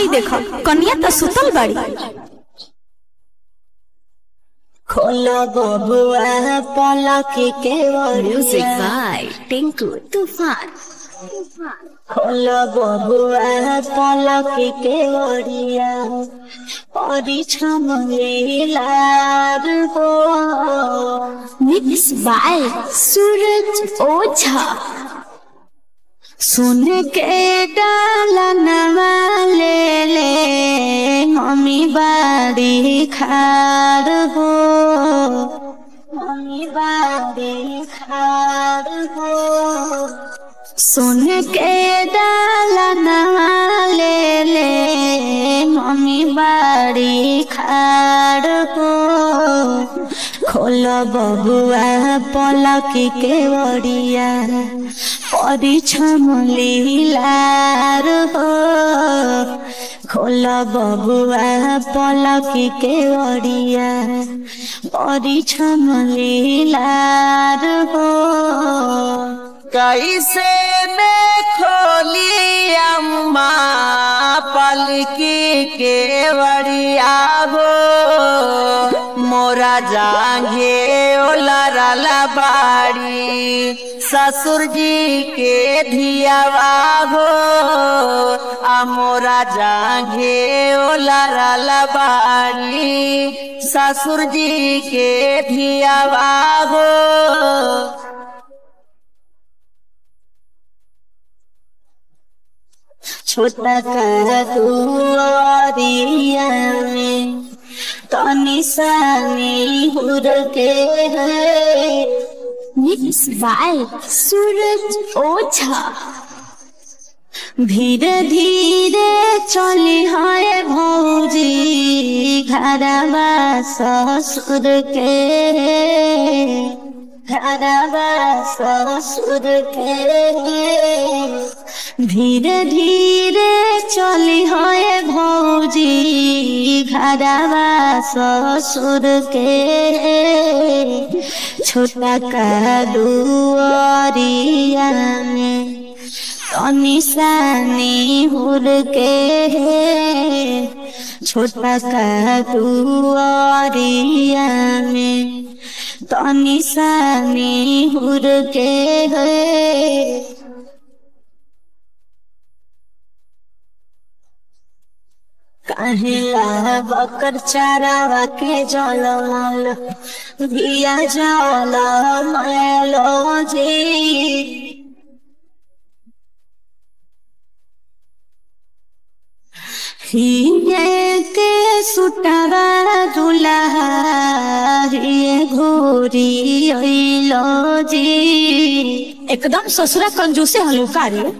हई देखो कन्या तो सुतल बाड़ी। खोलो बबुआ पलक के म्यूजिक बाय टिंकू तूफान। खोलो बबुआ पलक के ओरिया परिछम लीलार हो। मिक्स बाय सूरज ओझा। सुन के डालन वाले ले मम्मी बाड़ी खार हो। मम्मी बाड़ी खार हो। सुन के डालन वाले ले मम्मी बाड़ी खार हो। खोलो बबुआ पलक के ओरिया परिछम लीलार हो। खोलो बबुआ पलक के ओरिया परिछम लीलार हो। कैसे मैं खोली अम्मा पलकी के ओरिया हो। मोरा जांघे ओलरला बाड़ी ससुर जी के धियावा हो। मोरा जांघे ओलरला बाड़ी ससुर जी के धियावा हो। छोटा का दुआरिया में तनी सानी हुर के है। मिक्स बाय सूरज ओझा। धीरे धीरे चली है भौजी घरवा ससुर के। घरवा ससुर के। धीरे धीरे चली है भौजी घरवा ससुर के। छोटा का दुआरिया में तनी सानी हुर के। छोटा का दुआरिया में तनी सानी हुर के। कहला बकर चारावा के जलमल धिया जल मैलो जी। हिये के सुटवा दुल्हा हिये घोरी अइलो जी। एकदम ससुरा कंजूसे हलुका रे।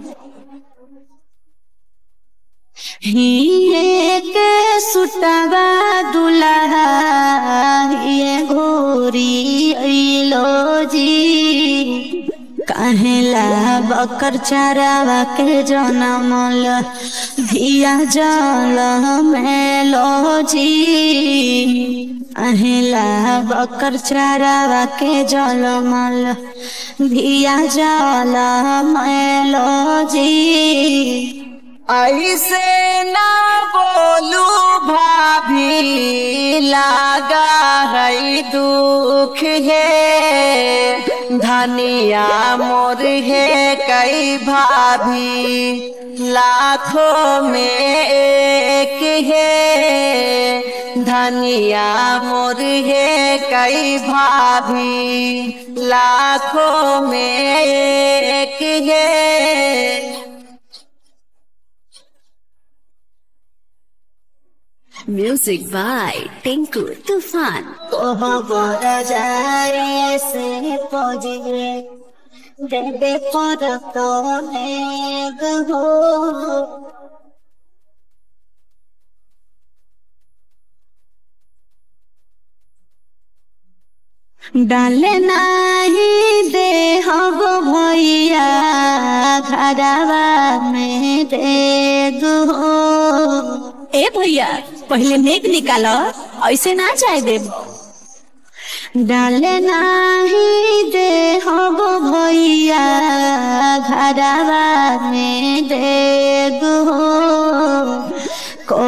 हिये के सुटवा दुल्हा हिये घोरी अइलो जी। कहला बकर चारावा के जनमल धिया जल मैलो जी। कहला बकर चारावा के जनमल धिया जल मैलो जी। ऐसे ना बोलू भाभी लागा है दुख है। धनिया मोर है कई भाभी लाखों में एक है। धनिया मोर है कई भाभी लाखों में एक है। म्यूजिक बाय टिंकू तूफान। बड़ा जाए से पजिए देवे पर तो नेग हो। डाले नाही दे हब भैया घरवा में देग हो। ए भैया पहले नेक निकालो ऐसे ना जाए देव। डाले नाही दे हब भैया घरवा में देग हो।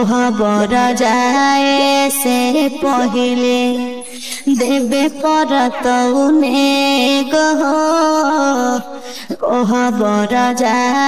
कोहबर जाए से पहिले देवे परतौने गो कोहबर जाए